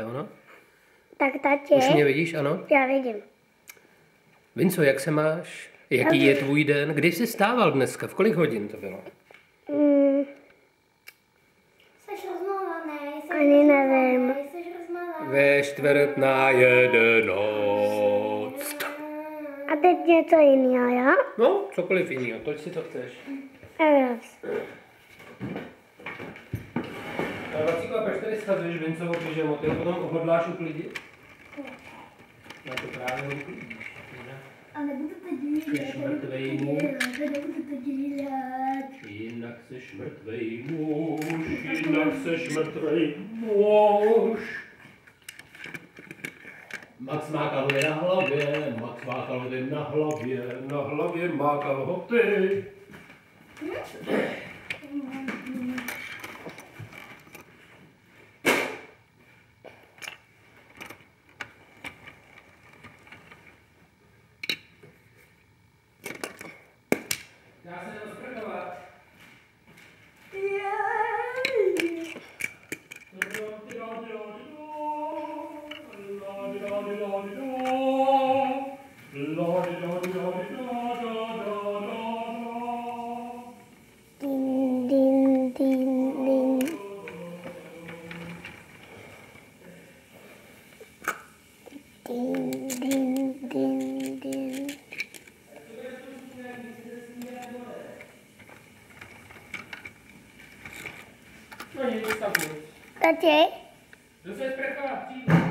To je ono? Tak tati. Už mě vidíš, ano? Já vidím. Vinco, jak se máš? Jaký je tvůj den? Kdy jsi stával dneska? V kolik hodin to bylo? Jsi rozmluvaný, Ani nevím. jsi rozmluvaný. Ve 10:45. A teď něco jiného, jo? No, cokoliv jiného, toť si to chceš. Eros. Vacíku, a proč tady schazuješ Vincovo pyžamo? Ty ho potom hodláš uklidit? Já to právě uklidíš. A nebudu to dělat. Jsi mrtvej muž. Nebudu to dělat. Jinak seš mrtvej muž, jinak seš mrtvej muž. Max má kalhoty na hlavě, Max má kalhoty na hlavě má kalhoty. Dá se rozprchovat. Din, din, din, din. Din, din, din, din. No nic, tak nic. Tati, Jdu se sprchovat, přijď.